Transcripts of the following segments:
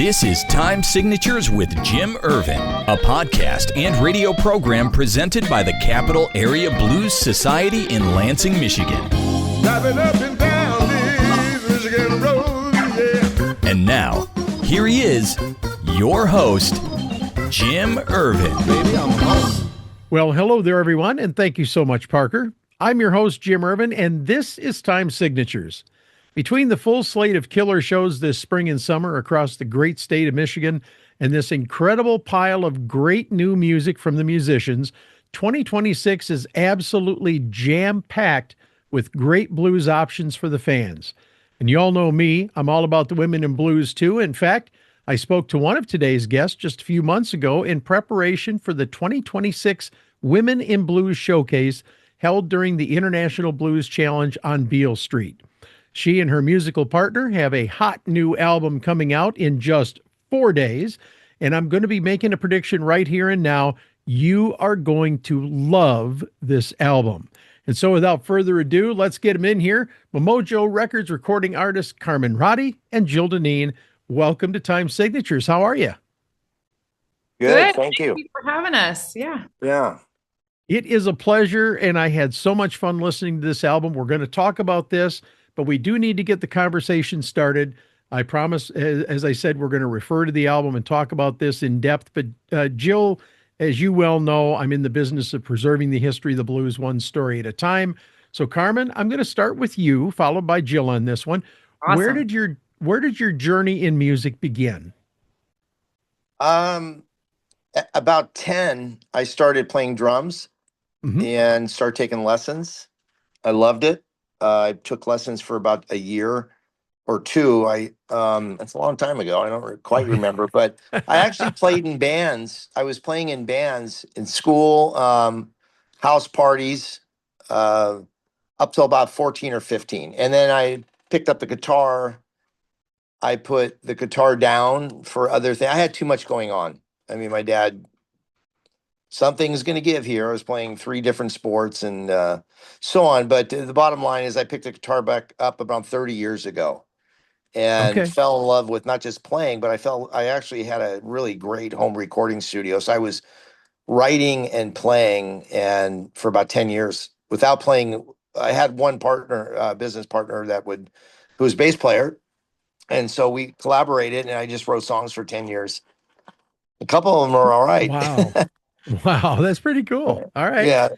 This is Time Signatures with Jim Ervin, a podcast and radio program presented by the Capital Area Blues Society in Lansing, Michigan. Driving up and down these Michigan roads, yeah. And now, here he is, your host, Jim Ervin. Baby, I'm home. Well, hello there, everyone, and thank you so much, Parker. I'm your host, Jim Ervin, and this is Time Signatures. Between the full slate of killer shows this spring and summer across the great state of Michigan and this incredible pile of great new music from the musicians, 2026 is absolutely jam-packed with great blues options for the fans. And you all know me, I'm all about the women in blues too. In fact, I spoke to one of today's guests just a few months ago in preparation for the 2026 Women in Blues Showcase held during the International Blues Challenge on Beale Street. She and her musical partner have a hot new album coming out in just 4 days, and I'm going to be making a prediction right here and now. You are going to love this album. And so without further ado, let's get them in here. Mojo Records recording artists Carmen Ratti and Jill Dineen. Welcome to Time Signatures. How are you? Good. Thank you. Thank you for having us. Yeah. Yeah. It is a pleasure, and I had so much fun listening to this album. We're going to talk about this, but we do need to get the conversation started. I promise, as I said, we're going to refer to the album and talk about this in depth. But Jill, as you well know, I'm in the business of preserving the history of the blues one story at a time. So Carmen, I'm going to start with you, followed by Jill on this one. Awesome. Where did your journey in music begin? About 10, I started playing drums and started taking lessons. I loved it. I took lessons for about a year or two. It's a long time ago. I don't quite remember, but I actually played in bands. I was playing in bands in school, house parties, up till about 14 or 15. And then I picked up the guitar. I put the guitar down for other things. I had too much going on. I mean, my dad, something's going to give here. I was playing 3 different sports and so on. But the bottom line is I picked the guitar back up about 30 years ago and fell in love with not just playing, but I actually had a really great home recording studio. So I was writing and playing and for about 10 years without playing. I had one partner, business partner who was bass player. And so we collaborated and I just wrote songs for 10 years. A couple of them are all right. Wow. Wow, that's pretty cool. All right. Yeah.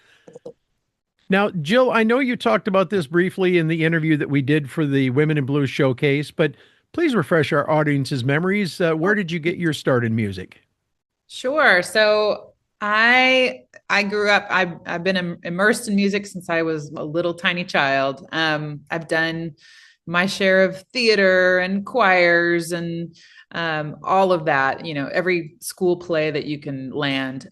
Now, Jill, I know you talked about this briefly in the interview that we did for the Women in Blues Showcase, but please refresh our audience's memories. Where did you get your start in music? Sure. So I grew up, I've been immersed in music since I was a little tiny child. I've done my share of theater and choirs and all of that, every school play that you can land.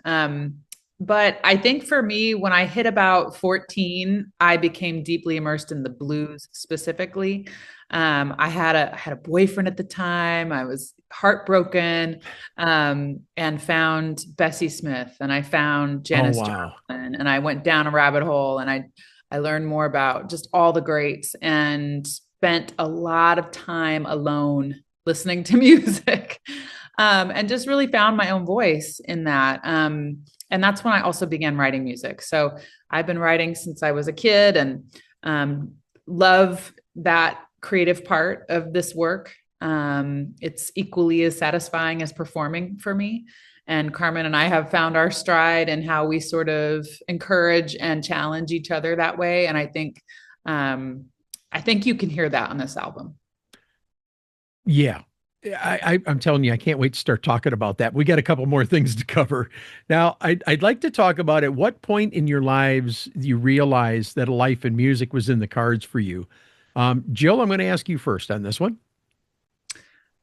But I think for me, when I hit about 14, I became deeply immersed in the blues specifically. I had a boyfriend at the time. I was heartbroken, and found Bessie Smith and I found Janis Joplin, and I went down a rabbit hole and I learned more about just all the greats and spent a lot of time alone listening to music, and just really found my own voice in that. And that's when I also began writing music. So I've been writing since I was a kid and love that creative part of this work. It's equally as satisfying as performing for me. And Carmen and I have found our stride in how we sort of encourage and challenge each other that way. And I think you can hear that on this album. Yeah, I'm telling you, I can't wait to start talking about that. We got a couple more things to cover. Now, I'd like to talk about at what point in your lives you realized that a life in music was in the cards for you. Jill, I'm going to ask you first on this one.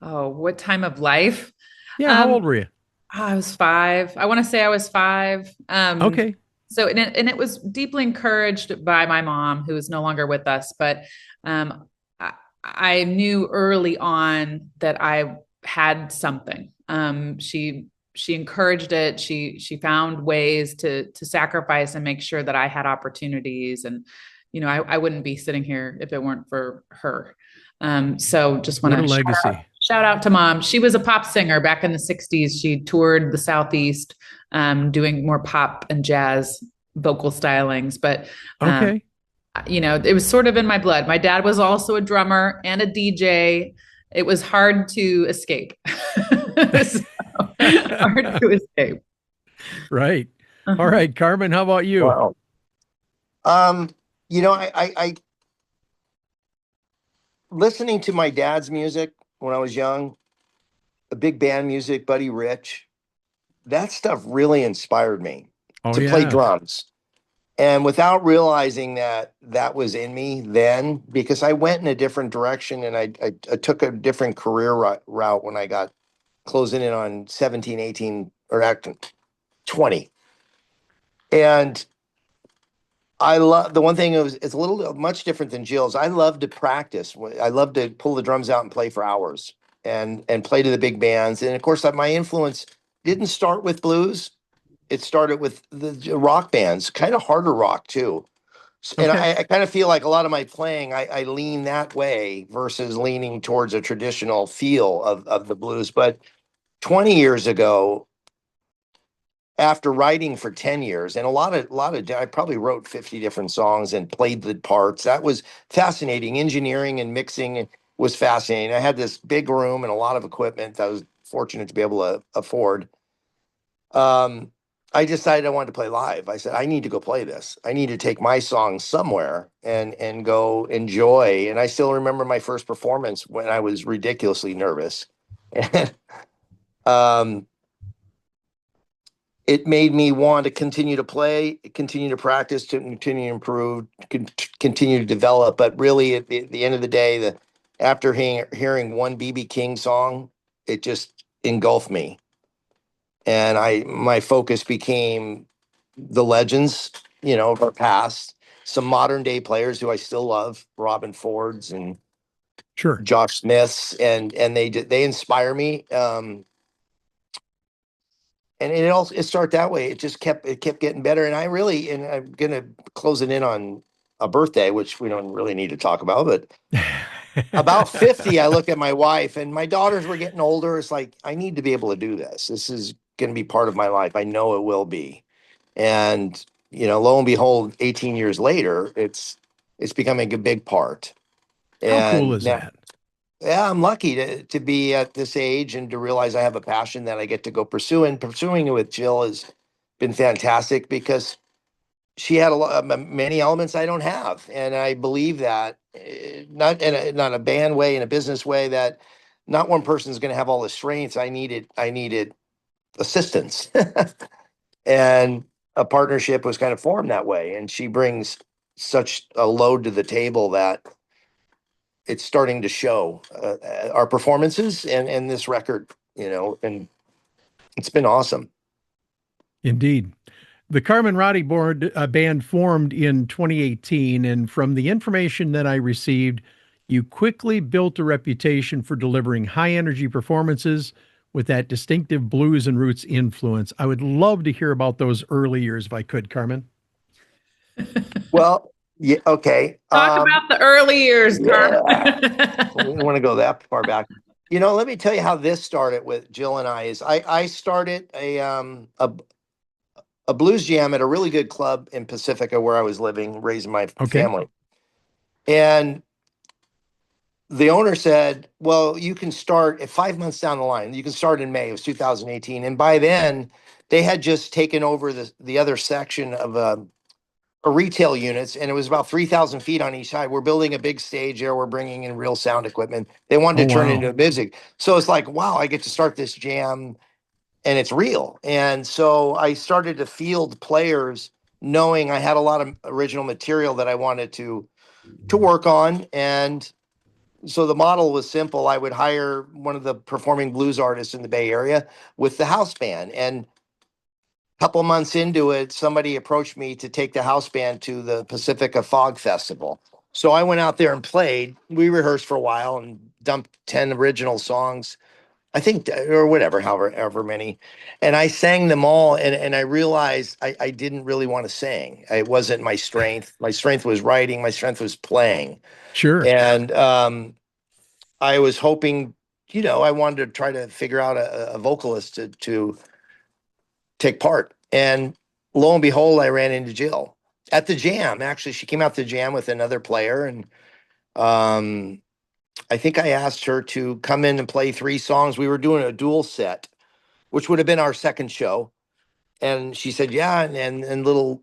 Oh, what time of life? Yeah, how old were you? I was 5. I want to say I was 5. Okay. So, and it was deeply encouraged by my mom, who is no longer with us, but I knew early on that I had something. She encouraged it. She found ways to sacrifice and make sure that I had opportunities. And, I wouldn't be sitting here if it weren't for her. So just want to Shout out to mom. She was a pop singer back in the 60s. She toured the Southeast, doing more pop and jazz vocal stylings. But, Okay. it was sort of in my blood. My dad was also a drummer and a DJ. It was hard to escape. Hard to escape. Right. All right, Carmen, how about you? Wow. I listening to my dad's music when I was young, the big band music, Buddy Rich, that stuff really inspired me to play drums. And without realizing that was in me then, because I went in a different direction and I took a different career route when I got closing in on 17, 18, or actually 20. And I love the one thing it's a little much different than Jill's. I love to practice. I love to pull the drums out and play for hours and play to the big bands. And of course, my influence didn't start with blues. It started with the rock bands, kind of harder rock too. And I kind of feel like a lot of my playing, I lean that way versus leaning towards a traditional feel of the blues. But 20 years ago, after writing for 10 years, and I probably wrote 50 different songs and played the parts. That was fascinating. Engineering and mixing was fascinating. I had this big room and a lot of equipment that I was fortunate to be able to afford. I decided I wanted to play live. I said, I need to go play this. I need to take my songs somewhere and go enjoy. And I still remember my first performance when I was ridiculously nervous. And it made me want to continue to play, continue to practice, to continue to improve, continue to develop. But really, at the end of the day, after hearing one B.B. King song, it just engulfed me. And my focus became the legends, of our past, some modern day players who I still love, Robin Fords and Josh Smiths, and they inspire me. And it started that way. It kept getting better. And I'm gonna close it in on a birthday, which we don't really need to talk about, but about 50, I look at my wife and my daughters were getting older. It's like, I need to be able to do this. This is going to be part of my life. I know it will be. And, lo and behold, 18 years later, it's becoming a big part. How cool is that? Yeah, I'm lucky to be at this age and to realize I have a passion that I get to go pursue. And pursuing it with Jill has been fantastic because she had many elements I don't have. And I believe that not in a band way, in a business way, that not one person is going to have all the strengths. I needed assistance. And a partnership was kind of formed that way. And she brings such a load to the table that it's starting to show our performances and this record, and it's been awesome. Indeed. The Carmen Ratti band formed in 2018, and from the information that I received, you quickly built a reputation for delivering high-energy performances with that distinctive blues and roots influence. I would love to hear about those early years if I could, Carmen. Well, yeah, okay. Talk about the early years, Carmen. We don't want to go that far back. Let me tell you how this started with Jill and I. I started a blues jam at a really good club in Pacifica where I was living, raising my family. And the owner said, well, you can start at 5 months down the line. You can start in May. It was 2018. And by then, they had just taken over the other section of a retail units, and it was about 3,000 feet on each side. We're building a big stage there. We're bringing in real sound equipment. They wanted to turn it into music. So it's like, wow, I get to start this jam and it's real. And so I started to field players knowing I had a lot of original material that I wanted to work on. And so the model was simple. I would hire one of the performing blues artists in the Bay Area with the house band. And a couple months into it, somebody approached me to take the house band to the Pacifica Fog Festival. So I went out there and played. We rehearsed for a while and dumped 10 original songs, I think, or whatever, however many. And I sang them all. And I realized I didn't really want to sing. It wasn't my strength. My strength was writing. My strength was playing. Sure. And I was hoping I wanted to try to figure out a vocalist to take part. And lo and behold, I ran into Jill at the jam. Actually, she came out to the jam with another player. And I think I asked her to come in and play 3 songs. We were doing a dual set, which would have been our second show. And she said, yeah. And little,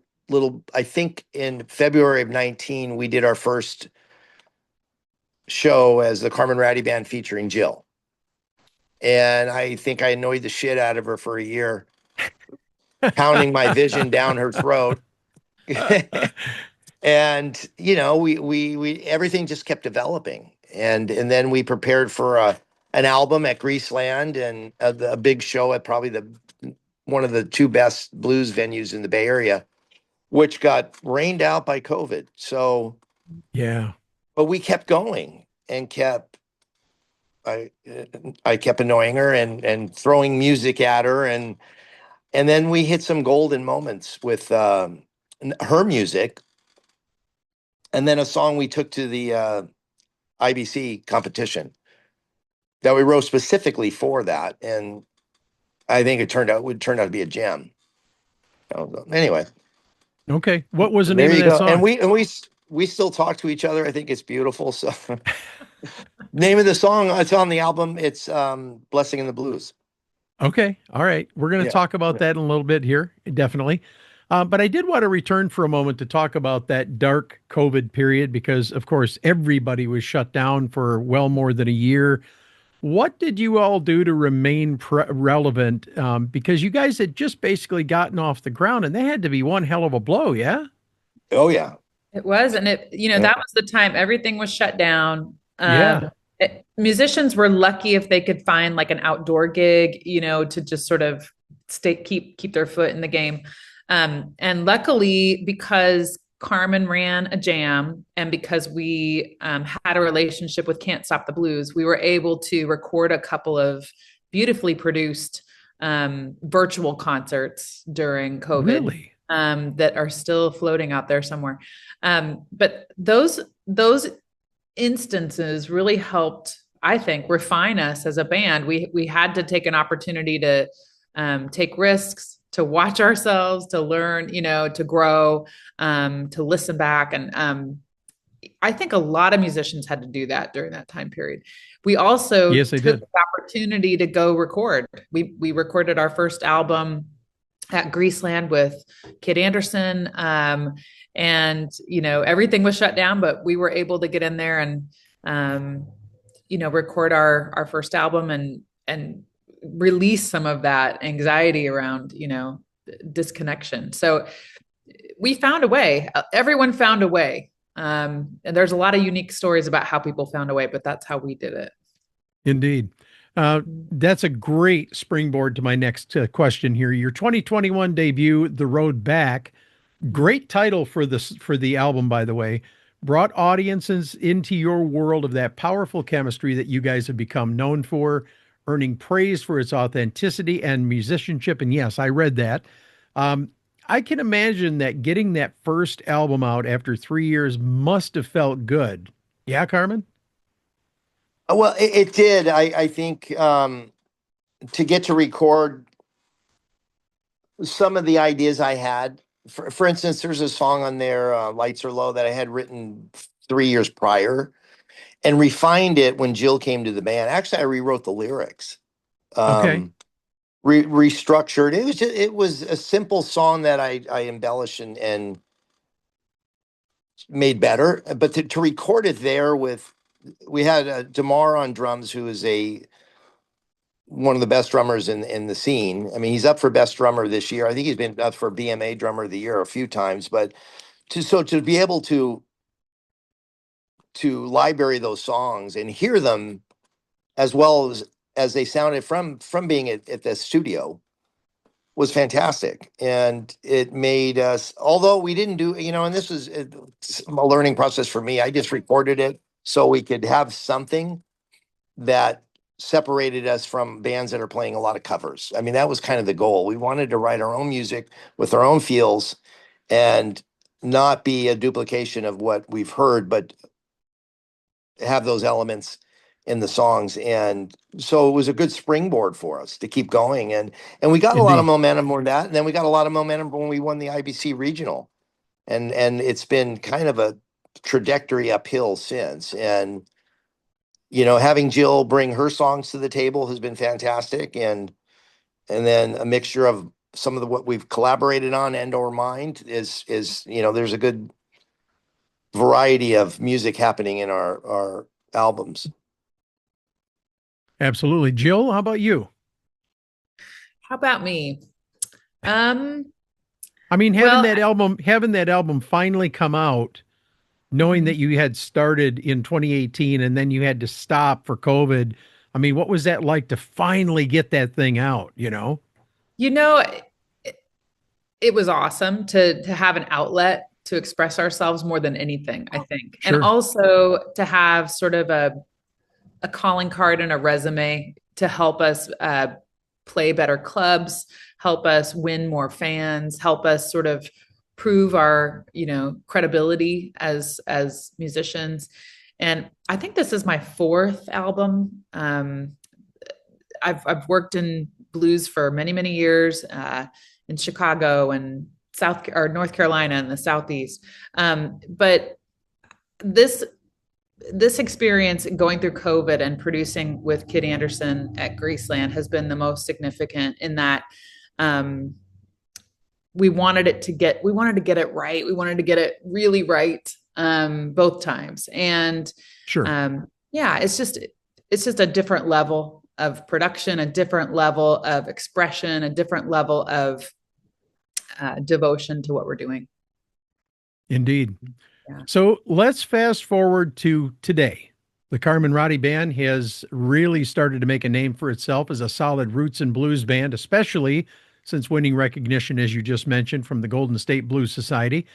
I think in February of 19, we did our first show as the Carmen Ratti Band featuring Jill. And I think I annoyed the shit out of her for a year, pounding my vision down her throat. And, we everything just kept developing. And then we prepared for an album at Greaseland and a big show at probably one of the 2 best blues venues in the Bay Area, which got rained out by COVID. So, yeah, but we kept going and I kept annoying her and throwing music at her. And then we hit some golden moments with her music. And then a song we took to the IBC competition that we wrote specifically for that. And I think it would turn out to be a gem. Anyway. Okay. What was the There name you of that go. song? And we still talk to each other. I think it's beautiful. So name of the song, it's on the album. It's Blessing in the Blues. Okay. All right. We're going to talk about that in a little bit here. Definitely. But I did want to return for a moment to talk about that dark COVID period because, of course, everybody was shut down for well more than a year. What did you all do to remain relevant? Because you guys had just basically gotten off the ground, and that had to be one hell of a blow, yeah? Oh, yeah. It was. And that was the time everything was shut down. Yeah. Musicians were lucky if they could find like an outdoor gig, to just sort of keep their foot in the game. And luckily, because Carmen ran a jam and because we had a relationship with Can't Stop the Blues, we were able to record a couple of beautifully produced virtual concerts during COVID. Really? That are still floating out there somewhere. But those instances really helped, I think, refine us as a band. We had to take an opportunity to take risks, to watch ourselves, to learn, to grow, to listen back. And I think a lot of musicians had to do that during that time period. We also took the opportunity to go record. We recorded our first album at Greaseland with Kid Anderson. And, everything was shut down, but we were able to get in there and, record our first album and release some of that anxiety around, disconnection. So we found a way. Everyone found a way. And there's a lot of unique stories about how people found a way, but that's how we did it. Indeed. That's a great springboard to my next question here. Your 2021 debut, The Road Back, great title for the album, by the way, brought audiences into your world of that powerful chemistry that you guys have become known for, earning praise for its authenticity and musicianship. And yes, I read that. I can imagine that getting that first album out after 3 years must have felt good. Yeah, Carmen? Well, it did. I think to get to record some of the ideas I had, for instance, there's a song on there, Lights Are Low, that I had written 3 years prior and refined it when Jill came to the band. Actually, I rewrote the lyrics. Okay. Restructured. It was a simple song that I embellished and made better. But to record it there we had Damar on drums, who is one of the best drummers in the scene. I mean, he's up for best drummer this year. I think he's been up for BMA drummer of the year a few times. But to be able to library those songs and hear them as well as they sounded from being at the studio was fantastic. And it made us, although we didn't do, and this was a learning process for me. I just recorded it so we could have something that separated us from bands that are playing a lot of covers. I mean, that was kind of the goal. We wanted to write our own music with our own feels and not be a duplication of what we've heard, but have those elements in the songs. And so it was a good springboard for us to keep going. And we got a lot of Indeed. momentum on that. And then we got a lot of momentum when we won the IBC regional. And it's been kind of a trajectory uphill since. And, you know, having Jill bring her songs to the table has been fantastic. And then a mixture of some of what we've collaborated on and or mind is, you know, there's a good variety of music happening in our albums. Absolutely. Jill, how about you? How about me? I mean, having that album finally come out, knowing that you had started in 2018 and then you had to stop for COVID. I mean, what was that like to finally get that thing out, you know? You know, it was awesome to have an outlet to express ourselves more than anything, I think. Sure. And also to have sort of a calling card and a resume to help us play better clubs, help us win more fans, help us sort of prove our, you know, credibility as musicians. And I think this is my fourth album. I've worked in blues for many, many years in Chicago and North Carolina and the Southeast. But this experience going through COVID and producing with Kid Anderson at Greaseland has been the most significant in that we wanted to get it right. We wanted to get it really right both times. And sure. Yeah, it's just a different level of production, a different level of expression, a different level of devotion to what we're doing. Indeed. Yeah. So let's fast forward to today. The Carmen Ratti Band has really started to make a name for itself as a solid roots and blues band, especially since winning recognition, as you just mentioned, from the Golden State Blues Society.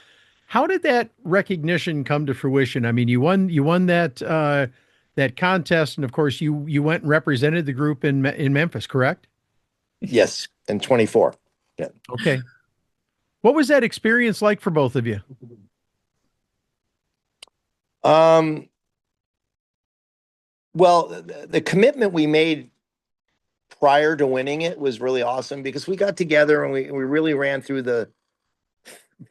How did that recognition come to fruition? I mean, you won that contest, and of course, you went and represented the group in Memphis, correct? Yes, in 24. Yeah. Okay. What was that experience like for both of you? Well, the commitment we made prior to winning it was really awesome because we got together and we really ran through the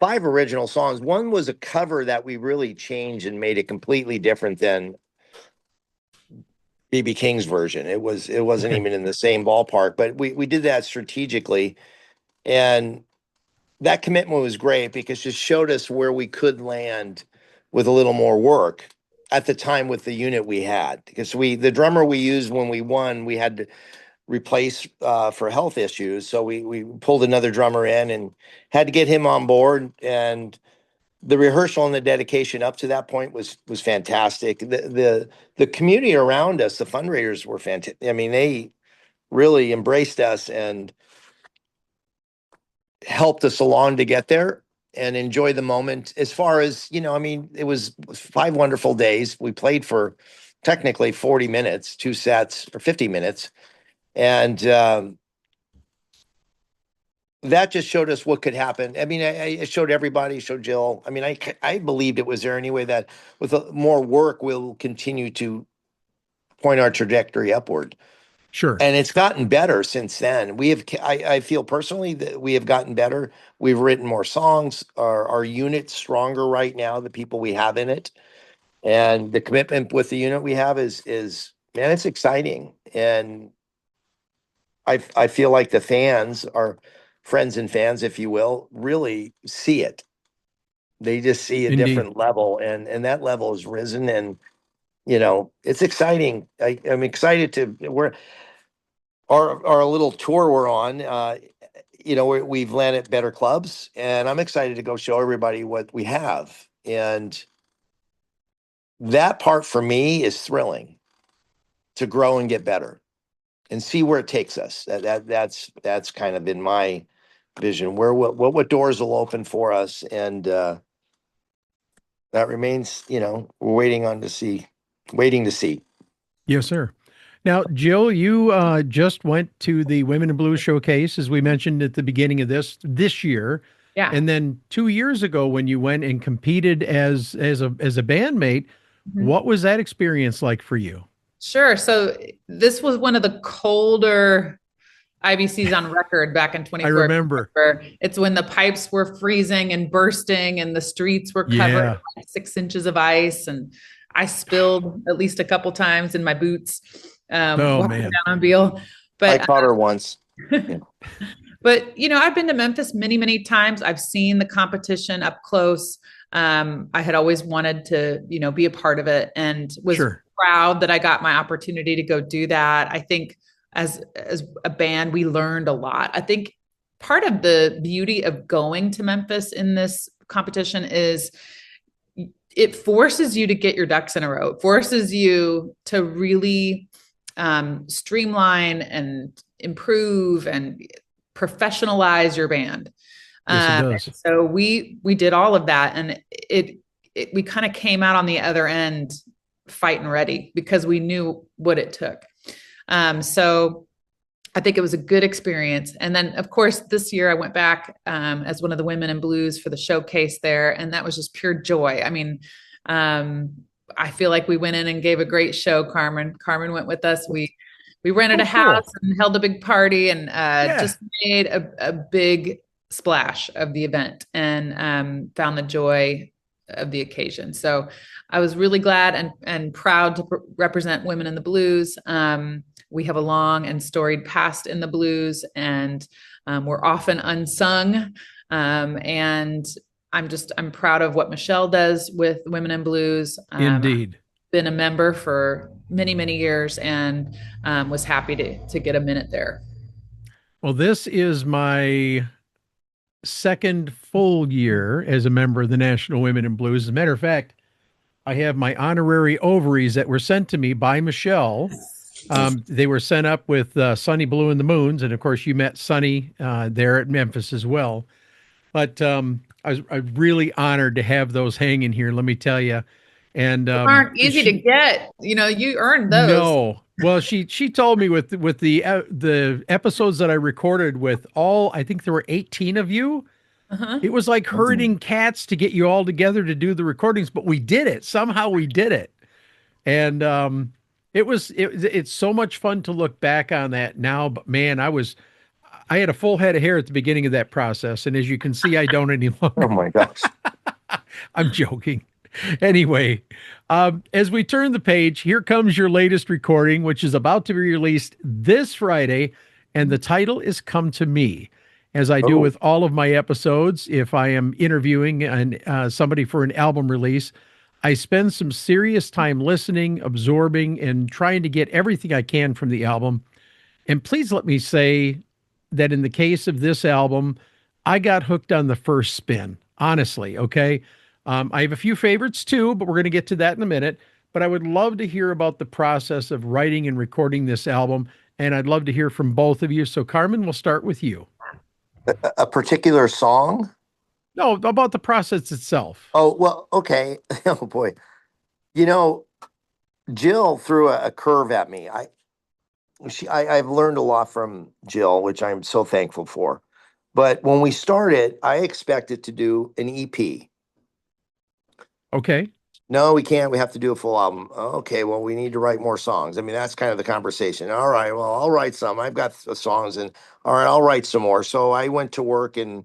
5 original songs. One was a cover that we really changed and made it completely different than B.B. King's version. It wasn't even in the same ballpark, but we did that strategically. And that commitment was great because it showed us where we could land with a little more work at the time with the unit we had. Because the drummer we used when we won, we had to replace for health issues. So we pulled another drummer in and had to get him on board. And the rehearsal and the dedication up to that point was fantastic. The community around us, the fundraisers were fantastic. I mean, they really embraced us and helped us along to get there and enjoy the moment. As far as, you know, I mean, it was 5 wonderful days. We played for technically 40 minutes, 2 sets or 50 minutes. And that just showed us what could happen. I mean, I showed everybody, showed Jill. I mean, I believed it was there anyway, that with more work, we'll continue to point our trajectory upward. Sure. And it's gotten better since then. I feel personally that we have gotten better. We've written more songs. Our unit's stronger right now, the people we have in it. And the commitment with the unit we have is man, it's exciting. And I feel like the fans, our friends and fans, if you will, really see it. They just see a different level, and that level has risen, and you know, it's exciting. I'm excited to our little tour we're on. You know, we've landed at better clubs, and I'm excited to go show everybody what we have. And that part for me is thrilling, to grow and get better and see where it takes us. That's kind of been my vision, where what doors will open for us. And that remains, you know, we're waiting to see. Yes, sir. Now, Jill, you just went to the Women in Blues Showcase, as we mentioned at the beginning of this year. Yeah. And then 2 years ago, when you went and competed as a bandmate, what was that experience like for you? Sure. So this was one of the colder IBCs on record back in I 24. remember. It's when the pipes were freezing and bursting and the streets were covered Yeah. in 6 inches of ice. And I spilled at least a couple times in my boots Oh, walking man. down on Beale. I But caught her once. but I've been to Memphis many, many times. I've seen the competition up close. I had always wanted to, be a part of it, and was Sure. proud that I got my opportunity to go do that. I think as a band, we learned a lot. I think part of the beauty of going to Memphis in this competition is it forces you to get your ducks in a row. It forces you to really streamline and improve and professionalize your band. Yes, it does. So we did all of that, and we kind of came out on the other end fighting ready because we knew what it took. So I think it was a good experience. And then, of course, this year I went back as one of the women in blues for the showcase there, and that was just pure joy. I mean, I feel like we went in and gave a great show. Carmen went with us. We rented a house and held a big party, and just made a big splash of the event, and found the joy of the occasion. So I was really glad and proud to represent women in the blues. We have a long and storied past in the blues, and we're often unsung. And I'm proud of what Michelle does with Women in Blues. Indeed. Been a member for many, many years, and was happy to get a minute there. Well, this is my second full year as a member of the National Women in Blues. As a matter of fact, I have my honorary ovaries that were sent to me by Michelle. They were sent up with Sunny Blue and the Moons. And of course, you met Sunny there at Memphis as well. But I'm really honored to have those hanging here, let me tell you. And they aren't easy to get. You earned those. No. Well, she told me with the episodes that I recorded with I think there were 18 of you. It was like herding cats to get you all together to do the recordings, but we did it. Somehow we did it. And it's so much fun to look back on that now, but man, I had a full head of hair at the beginning of that process, and as you can see, I don't any longer. Oh my gosh. I'm joking. Anyway, as we turn the page, here comes your latest recording, which is about to be released this Friday, and the title is Come to Me. As I do with all of my episodes, if I am interviewing somebody for an album release, I spend some serious time listening, absorbing, and trying to get everything I can from the album. And please let me say that in the case of this album, I got hooked on the first spin, honestly, okay? I have a few favorites too, but we're going to get to that in a minute. But I would love to hear about the process of writing and recording this album, and I'd love to hear from both of you. So Carmen, we'll start with you. A particular song? No, about the process itself. Oh, well, okay. Oh boy. Jill threw a curve at me. I've learned a lot from Jill, which I'm so thankful for. But when we started, I expected to do an EP. Okay. No, we can't. We have to do a full album. Okay, well, we need to write more songs. I mean, that's kind of the conversation. All right, well, I'll write some. I've got songs, and all right, I'll write some more. So I went to work, and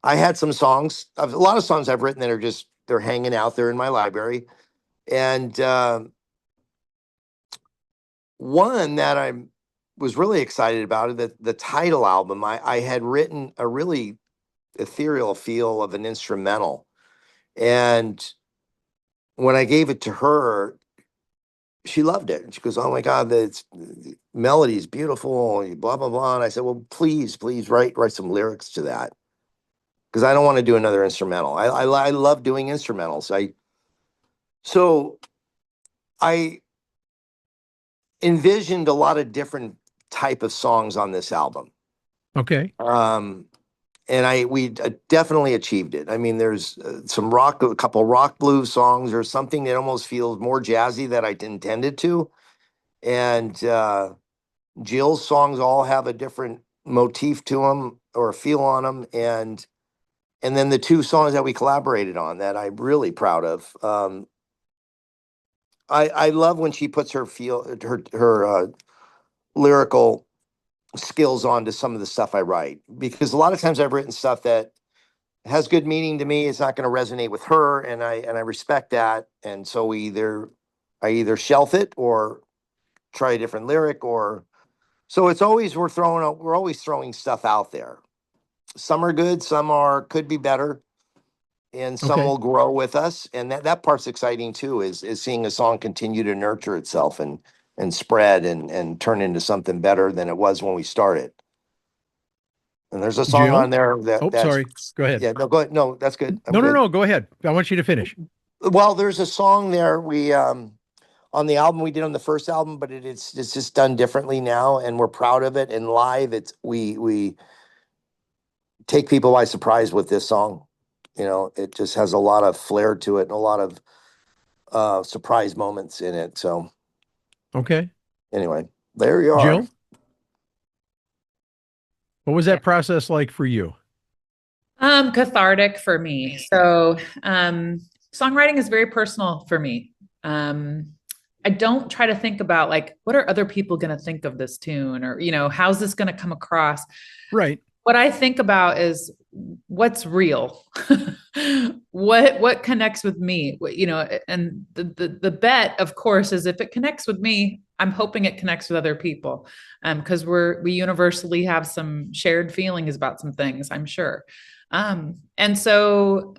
I had some songs. A lot of songs I've written that are they're hanging out there in my library. And one that I was really excited about, the title album, I had written a really ethereal feel of an instrumental. And when I gave it to her, she loved it. And she goes, oh my God, the melody is beautiful, blah, blah, blah. And I said, well, please write some lyrics to that. Because I don't want to do another instrumental. I love doing instrumentals. So I envisioned a lot of different type of songs on this album. Okay. And we definitely achieved it. I mean, there's a couple rock blues songs, or something that almost feels more jazzy that I intended to. And Jill's songs all have a different motif to them or a feel on them. And then the two songs that we collaborated on that I'm really proud of. I love when she puts her lyrical skills onto some of the stuff I write, because a lot of times I've written stuff that has good meaning to me. It's not going to resonate with her, and I respect that. And so I either shelf it or try a different lyric, or so it's always we're always throwing stuff out there. Some are good, some could be better, and some Okay. will grow with us. And that part's exciting too, is seeing a song continue to nurture itself and spread and turn into something better than it was when we started. And there's a song Jill? on there Oh, that's sorry. Go ahead. yeah, no, go ahead. No, that's good. I'm No, good. no. Go ahead. I want you to finish. Well, there's a song there we on the album we did on the first album, but it's just done differently now, and we're proud of it. And live, we take people by surprise with this song. You know, it just has a lot of flair to it and a lot of surprise moments in it. So Okay. anyway, there you are. Jill? What was that process like for you? Cathartic for me. So, songwriting is very personal for me. I don't try to think about like, what are other people going to think of this tune, or, how's this going to come across? Right. What I think about is what's real, what connects with me, and the bet, of course, is if it connects with me, I'm hoping it connects with other people, because we universally have some shared feelings about some things, I'm sure. And so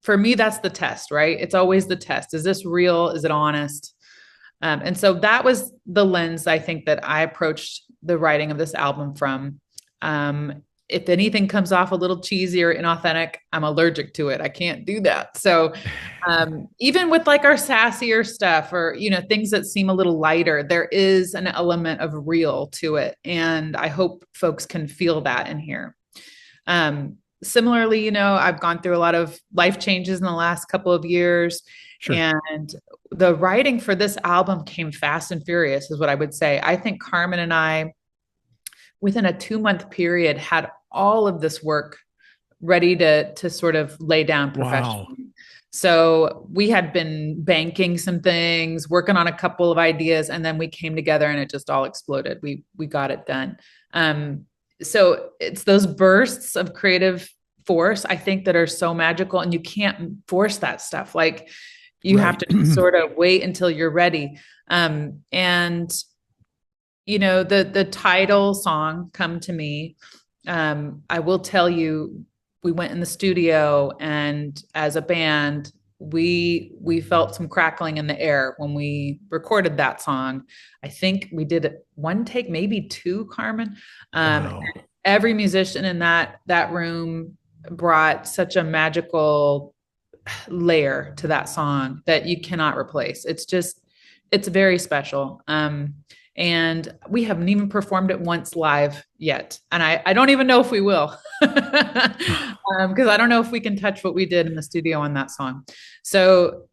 for me, that's the test, right? It's always the test. Is this real? Is it honest? And so that was the lens, I think, that I approached the writing of this album from. If anything comes off a little cheesy or inauthentic, I'm allergic to it. I can't do that. So even with like our sassier stuff, or, things that seem a little lighter, there is an element of real to it. And I hope folks can feel that in here. Similarly, I've gone through a lot of life changes in the last couple of years. Sure. And the writing for this album came fast and furious, is what I would say. I think Carmen and I, within a 2-month period, had all of this work ready to sort of lay down professionally. Wow. So we had been banking some things, working on a couple of ideas, and then we came together and it just all exploded. We got it done. So it's those bursts of creative force, I think, that are so magical, and you can't force that stuff. Like, you have to sort of wait until you're ready. And the title song, Come to Me, I will tell you, we went in the studio, and as a band, we felt some crackling in the air when we recorded that song. I think we did one take, maybe two, Carmen. Wow. Every musician in that room brought such a magical layer to that song that you cannot replace. It's very special. And we haven't even performed it once live yet. And I don't even know if we will, because I don't know if we can touch what we did in the studio on that song. So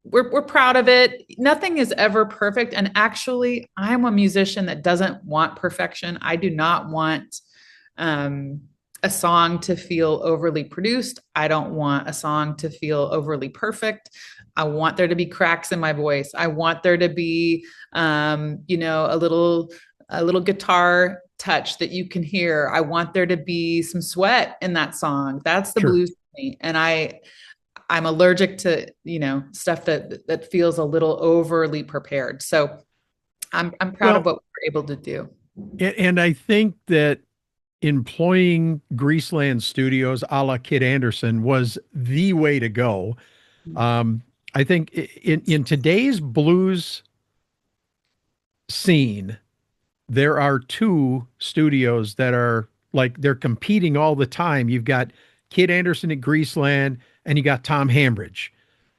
we're proud of it. Nothing is ever perfect. And actually, I'm a musician that doesn't want perfection. I do not want a song to feel overly produced. I don't want a song to feel overly perfect. I want there to be cracks in my voice. I want there to be, a little guitar touch that you can hear. I want there to be some sweat in that song. That's the blues to me. And I'm allergic to, stuff that feels a little overly prepared. So I'm proud of what we were able to do. And I think that employing Greaseland Studios a la Kid Anderson was the way to go. I think in today's blues scene, there are two studios that are like, they're competing all the time. You've got Kid Anderson at Greaseland, and you got Tom Hambridge.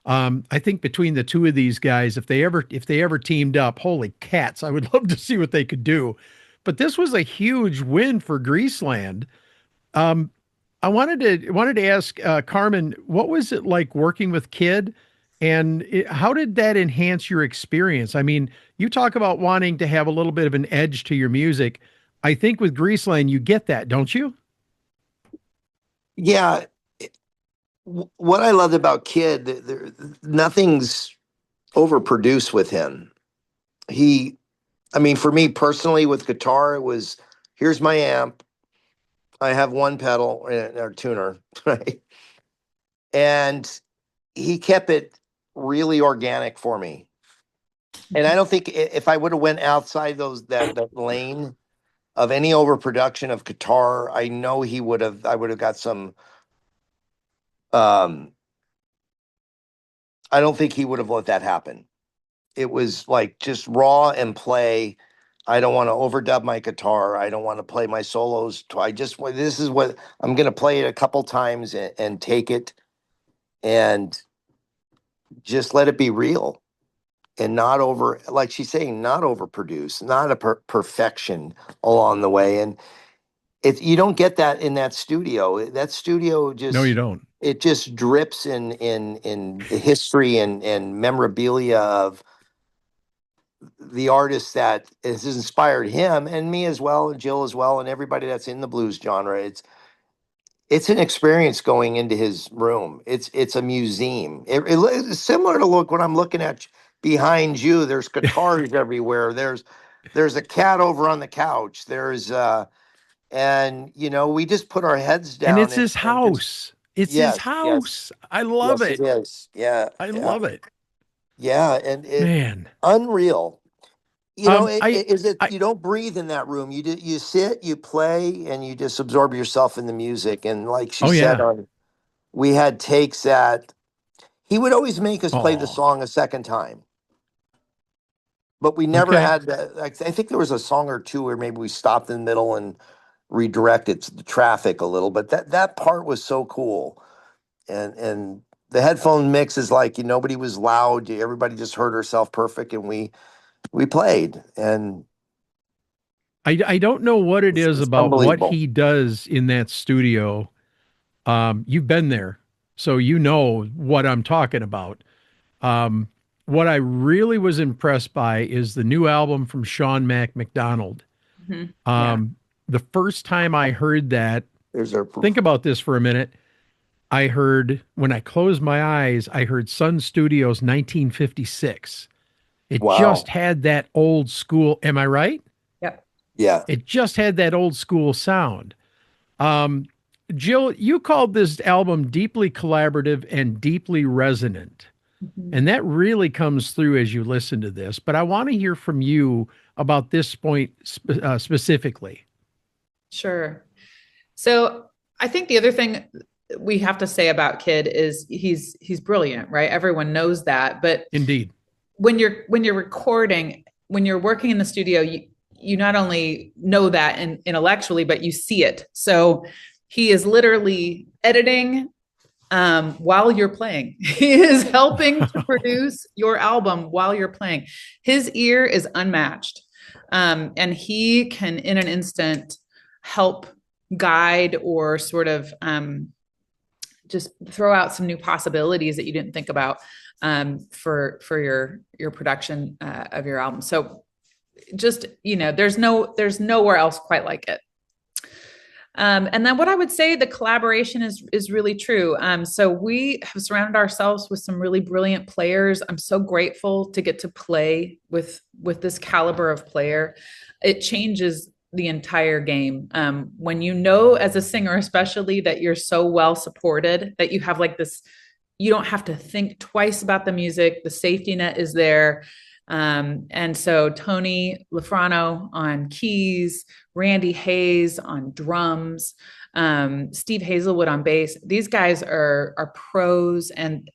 I think between the two of these guys, if they ever teamed up, holy cats, I would love to see what they could do. But this was a huge win for Greaseland. I wanted to ask Carmen, what was it like working with Kid, and how did that enhance your experience? I mean, you talk about wanting to have a little bit of an edge to your music. I think with Greaseland, you get that, don't you? Yeah. What I loved about Kid, nothing's overproduce with him. For me personally with guitar, it was, here's my amp. I have one pedal or tuner, right? And he kept it really organic for me. And I don't think if I would have went outside that lane of any overproduction of guitar, I know I would have got some, I don't think he would have let that happen. It was like just raw and play. I don't want to overdub my guitar. I don't want to play my solos. This is what I'm going to play it a couple times and take it and just let it be real and not like she's saying, not overproduce, not a perfection along the way. And you don't get that in that studio. That studio just, no, you don't. It just drips in history and memorabilia of the artist that has inspired him and me as well, and Jill as well, and everybody that's in the blues genre. It's an experience going into his room. It's a museum. It's similar to when I'm looking at behind you. There's guitars everywhere. There's a cat over on the couch. And we just put our heads down. And it's his house. It's his house. Yes. I love it. It is. Yeah. I love it. Yeah, and man, unreal. You don't breathe in that room. You sit, you play, and you just absorb yourself in the music. And like she said, we had takes that he would always make us play the song a second time, but we never had that. I think there was a song or two where maybe we stopped in the middle and redirected the traffic a little. But that part was so cool, and the headphone mix is like nobody was loud. Everybody just heard herself perfect, and we played. And I don't know what it is about what he does in that studio. You've been there, so you know what I'm talking about. What I really was impressed by is the new album from Sean McDonald. Mm-hmm. The first time I heard that, think about this for a minute. I heard, when I closed my eyes, I heard Sun Studios 1956. It just had that old school. Am I right? Yep. Yeah. It just had that old school sound. Jill, you called this album deeply collaborative and deeply resonant. Mm-hmm. And that really comes through as you listen to this. But I want to hear from you about this point specifically. Sure. So I think the other thing we have to say about Kid is he's brilliant, right? Everyone knows that. But indeed, when you're recording, when you're working in the studio, you not only know that intellectually, but you see it. So he is literally editing while you're playing. He is helping to produce your album while you're playing. His ear is unmatched. And he can, in an instant, help guide or sort of just throw out some new possibilities that you didn't think about for your production of your album. So just, there's nowhere else quite like it. And then what I would say, the collaboration is really true. So we have surrounded ourselves with some really brilliant players. I'm so grateful to get to play with this caliber of player. It changes the entire game. When as a singer, especially, that you're so well supported, that you have like this, you don't have to think twice about the music. The safety net is there. And so Tony Lafrano on keys, Randy Hayes on drums, Steve Hazelwood on bass. These guys are pros and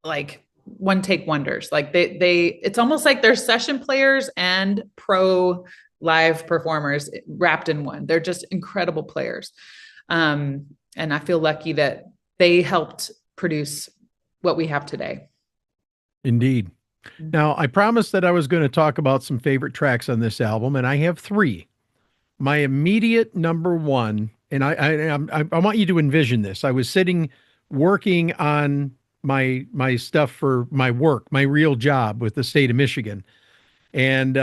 like one take wonders. Like it's almost like they're session players and pro live performers wrapped in one. They're just incredible players. And I feel lucky that they helped produce what we have today. Indeed. Now, I promised that I was going to talk about some favorite tracks on this album, and I have 3. My immediate number one, and I want you to envision this. I was sitting working on my stuff for my work, my real job with the state of Michigan. And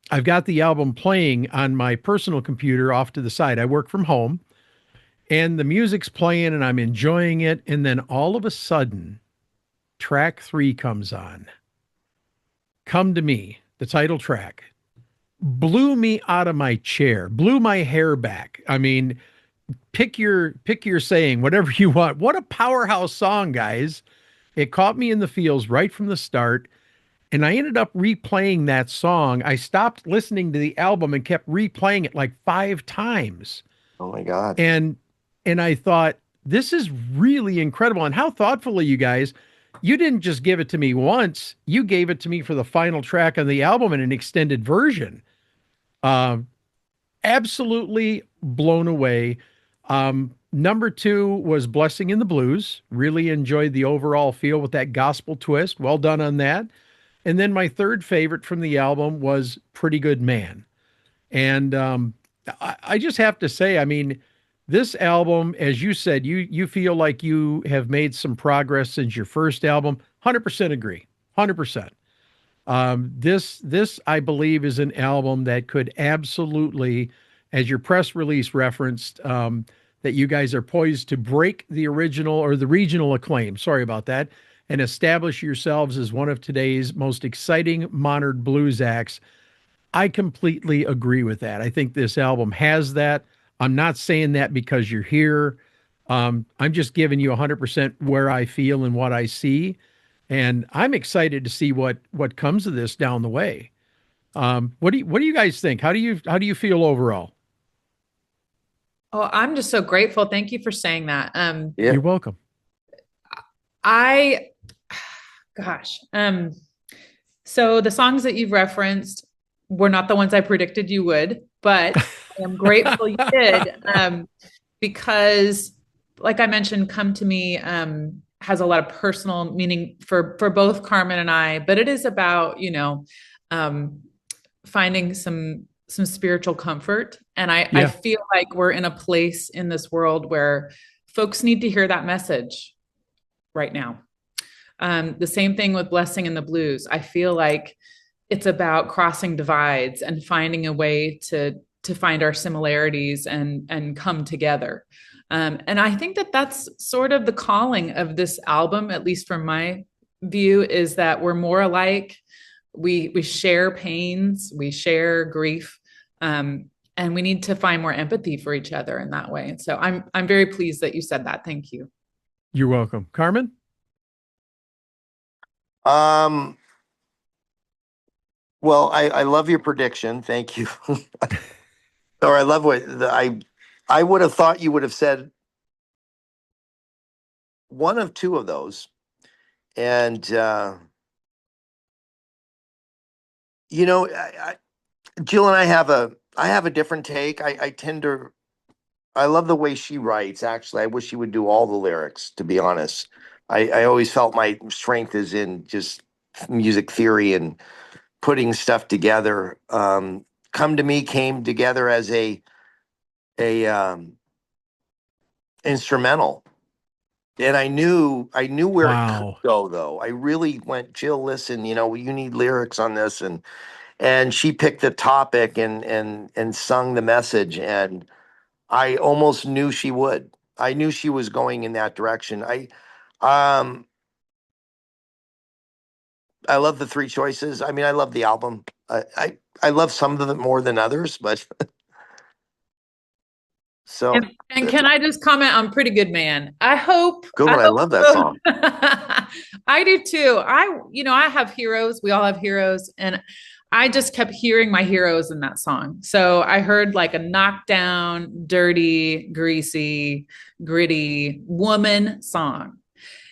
I've got the album playing on my personal computer off to the side. I work from home, and the music's playing and I'm enjoying it. And then all of a sudden, track 3 comes on. Come to Me, the title track, blew me out of my chair, blew my hair back. I mean, pick your saying, whatever you want. What a powerhouse song, guys. It caught me in the feels right from the start. And I ended up replaying that song. I stopped listening to the album and kept replaying it like 5 times. Oh my God. And I thought, this is really incredible. And how thoughtful are you guys? You didn't just give it to me once. You gave it to me for the final track on the album in an extended version. Absolutely blown away. Number 2 was Blessing in the Blues. Really enjoyed the overall feel with that gospel twist. Well done on that. And then my third favorite from the album was Pretty Good Man. And I just have to say, I mean, this album, as you said, you feel like you have made some progress since your first album. 100% agree. 100%. This I believe is an album that could absolutely, as your press release referenced, that you guys are poised to break the original or the regional acclaim. Sorry about that. And establish yourselves as one of today's most exciting modern blues acts. I completely agree with that. I think this album has that. I'm not saying that because you're here. I'm just giving you 100% where I feel and what I see. And I'm excited to see what comes of this down the way. What do you guys think? How do you feel overall? Oh, I'm just so grateful. Thank you for saying that. Yeah. You're welcome. So the songs that you've referenced were not the ones I predicted you would, but I'm grateful you did, because like I mentioned, Come to Me has a lot of personal meaning for both Carmen and I, but it is about, finding some spiritual comfort. And I feel like we're in a place in this world where folks need to hear that message right now. The same thing with Blessing in the Blues. I feel like it's about crossing divides and finding a way to find our similarities and come together. And I think that that's sort of the calling of this album, at least from my view, is that we're more alike. We share pains, we share grief, and we need to find more empathy for each other in that way. And so I'm very pleased that you said that. Thank you. You're welcome. Carmen? Well, I love your prediction. Thank you. Or I love I would have thought you would have said one of two of those. And, Jill and I have a different take. I love the way she writes. Actually, I wish she would do all the lyrics, to be honest. I always felt my strength is in just music theory and putting stuff together. Come to Me came together as a instrumental, and I knew where it could go, though. I really went, Jill, listen, you need lyrics on this, and she picked the topic and sung the message, and I almost knew she would. I knew she was going in that direction. I love the 3 choices. I mean, I love the album. I love some of it more than others, but so. And can I just comment on Pretty Good Man? I love that song. I do too. I have heroes. We all have heroes. And I just kept hearing my heroes in that song. So I heard like a knockdown, dirty, greasy, gritty woman song.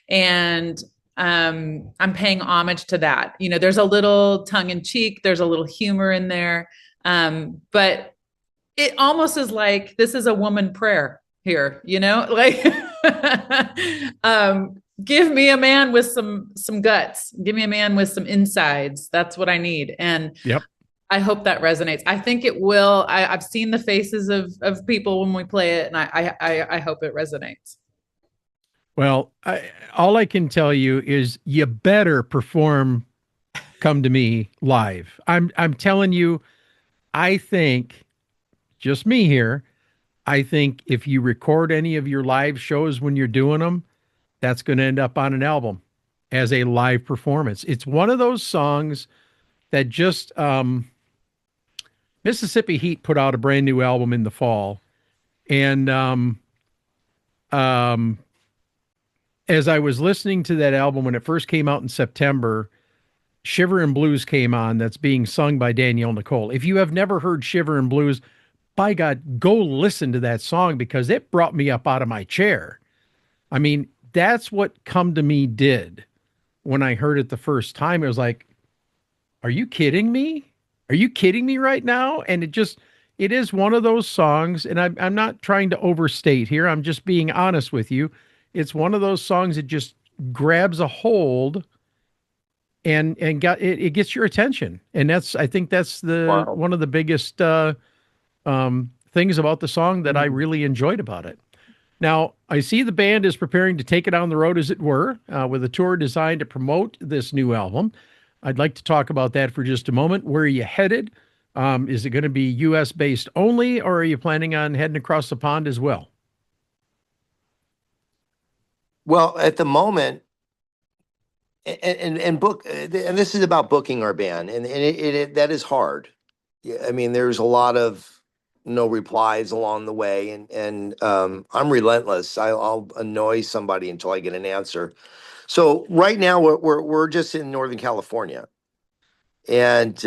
And I'm paying homage to that. There's a little tongue in cheek, there's a little humor in there. But it almost is like, this is a woman prayer here, like, give me a man with some guts, give me a man with some insides. That's what I need. And yep. I hope that resonates. I think it will. I've seen the faces of people when we play it, and I hope it resonates. Well, all I can tell you is you better perform Come to Me live. I'm telling you, I think, just me here, I think if you record any of your live shows when you're doing them, that's going to end up on an album as a live performance. It's one of those songs that just Mississippi Heat put out a brand new album in the fall, and um, as I was listening to that album when it first came out in September, Shiver and Blues came on. That's being sung by Danielle Nicole. If you have never heard Shiver and Blues, by God, go listen to that song because it brought me up out of my chair. I mean, that's what Come to Me did when I heard it the first time. It was like, are you kidding me? Are you kidding me right now? And it is one of those songs, and I'm not trying to overstate here. I'm just being honest with you. It's one of those songs that just grabs a hold and it gets your attention. And I think that's one of the biggest things about the song that I really enjoyed about it. Now, I see the band is preparing to take it on the road, as it were, with a tour designed to promote this new album. I'd like to talk about that for just a moment. Where are you headed? Is it going to be U.S. based only, or are you planning on heading across the pond as well? Well, at the moment, and this is about booking our band, and that is hard. Yeah, I mean, there's a lot of no replies along the way, and I'm relentless. I'll annoy somebody until I get an answer. So right now we're just in Northern California, and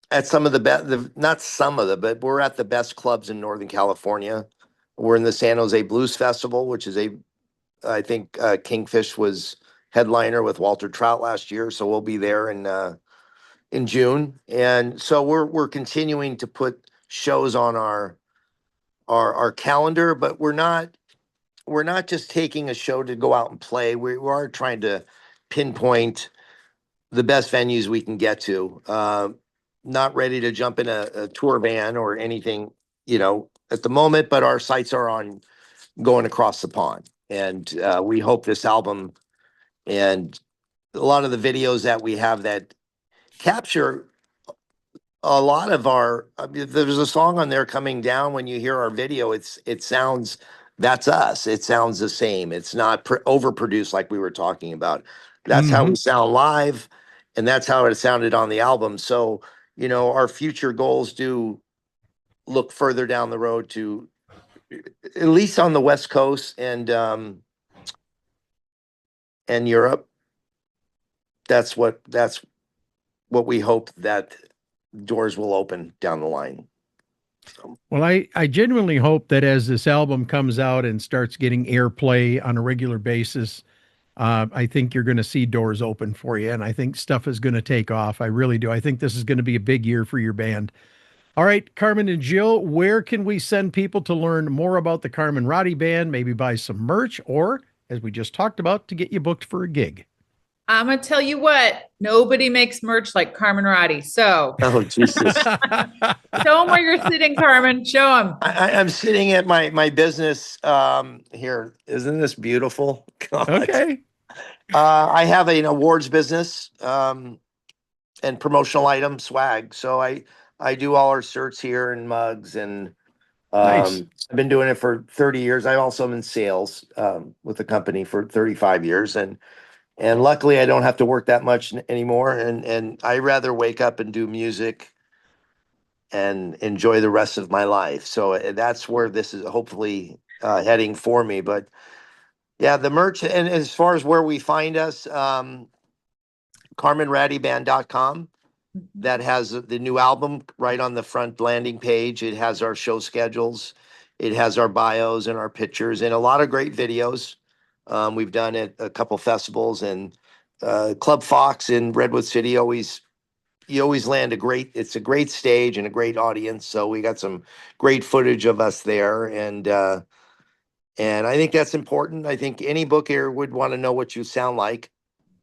at some of the best, not some of the, but we're at the best clubs in Northern California. We're in the San Jose Blues Festival, which is I think Kingfish was headliner with Walter Trout last year, so we'll be there in June. And so we're continuing to put shows on our calendar, but we're not just taking a show to go out and play. We are trying to pinpoint the best venues we can get to. Not ready to jump in a tour van or anything, at the moment, but our sights are on going across the pond. And we hope this album and a lot of the videos that we have that capture a lot of there's a song on there, Coming Down. When you hear our video, it sounds, that's us. It sounds the same. It's not overproduced like we were talking about. That's how we sound live, and that's how it sounded on the album. So, our future goals do look further down the road to at least on the West Coast and Europe. That's what we hope that doors will open down the line. So. Well, I genuinely hope that as this album comes out and starts getting airplay on a regular basis, I think you're going to see doors open for you, and I think stuff is going to take off. I really do. I think this is going to be a big year for your band. All right, Carmen and Jill, where can we send people to learn more about the Carmen Ratti Band, maybe buy some merch, or, as we just talked about, to get you booked for a gig? I'm going to tell you what, nobody makes merch like Carmen Ratti. So, oh, Jesus. Show them where you're sitting, Carmen. Show them. I'm sitting at my business here. Isn't this beautiful? God. Okay. I have an awards business and promotional item swag. So I do all our shirts here and mugs, and nice. I've been doing it for 30 years. I also am in sales with the company for 35 years. And luckily I don't have to work that much anymore. And I rather wake up and do music and enjoy the rest of my life. So that's where this is hopefully heading for me. But yeah, the merch, and as far as where we find us, CarmenRattiBand.com. That has the new album right on the front landing page. It has our show schedules. It has our bios and our pictures and a lot of great videos. We've done at a couple festivals, and Club Fox in Redwood City you always land it's a great stage and a great audience. So we got some great footage of us there. And I think that's important. I think any booker would want to know what you sound like.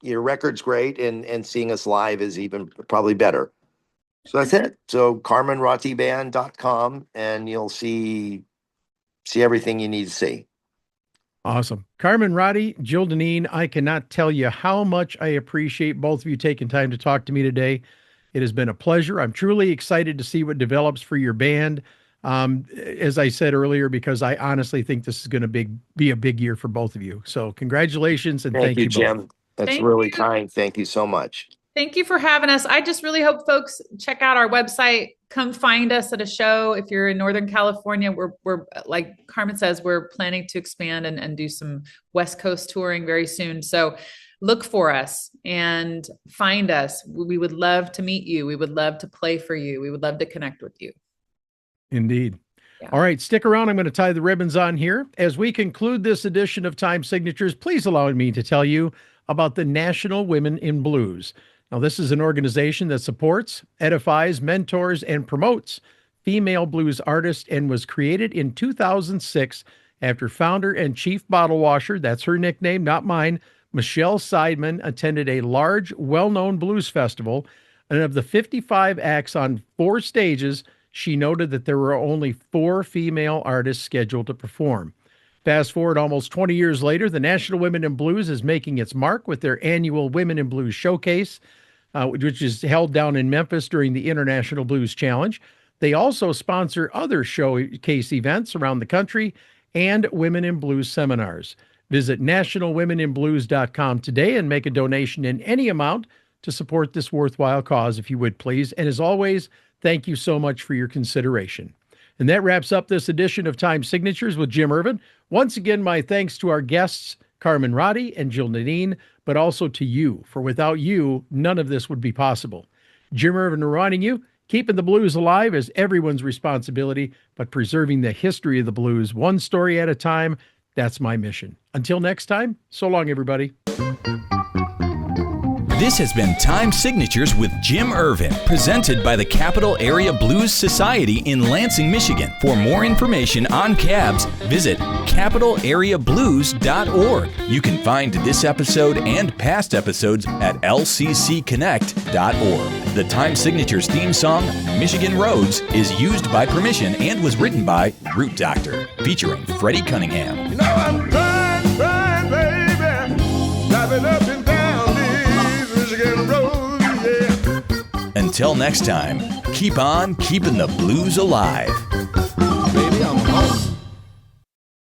Your record's great, and seeing us live is even probably better. So that's it. So CarmenRattiBand.com, and you'll see everything you need to see. Awesome. Carmen Ratti, Jill Dineen, I cannot tell you how much I appreciate both of you taking time to talk to me today. It has been a pleasure. I'm truly excited to see what develops for your band. As I said earlier, because I honestly think this is going to be a big year for both of you. So congratulations, and thank you, Jim. both. That's really kind. Thank you so much. Thank you for having us. I just really hope folks check out our website. Come find us at a show. If you're in Northern California, we're like Carmen says, we're planning to expand and do some West Coast touring very soon. So look for us and find us. We would love to meet you. We would love to play for you. We would love to connect with you. Indeed. Yeah. All right, stick around. I'm going to tie the ribbons on here. As we conclude this edition of Time Signatures, please allow me to tell you about the National Women in Blues. Now, this is an organization that supports, edifies, mentors, and promotes female blues artists and was created in 2006 after founder and chief bottle washer, that's her nickname, not mine, Michelle Seidman, attended a large, well-known blues festival. And of the 55 acts on 4 stages, she noted that there were only 4 female artists scheduled to perform. Fast forward almost 20 years later, the National Women in Blues is making its mark with their annual Women in Blues Showcase, which is held down in Memphis during the International Blues Challenge. They also sponsor other showcase events around the country and Women in Blues seminars. Visit nationalwomeninblues.com today and make a donation in any amount to support this worthwhile cause, if you would, please. And as always, thank you so much for your consideration. And that wraps up this edition of Time Signatures with Jim Ervin. Once again, my thanks to our guests, Carmen Ratti and Jill Dineen, but also to you, for without you, none of this would be possible. Jim Ervin reminding you, keeping the blues alive is everyone's responsibility, but preserving the history of the blues one story at a time, that's my mission. Until next time, so long, everybody. This has been Time Signatures with Jim Ervin, presented by the Capital Area Blues Society in Lansing, Michigan. For more information on cabs, visit capitalareablues.org. You can find this episode and past episodes at lccconnect.org. The Time Signatures theme song, Michigan Roads, is used by permission and was written by Root Doctor, featuring Freddie Cunningham. You know I'm trying, baby, driving up and down these Michigan roads, yeah. Until next time, keep on keeping the blues alive. Baby, I'm home.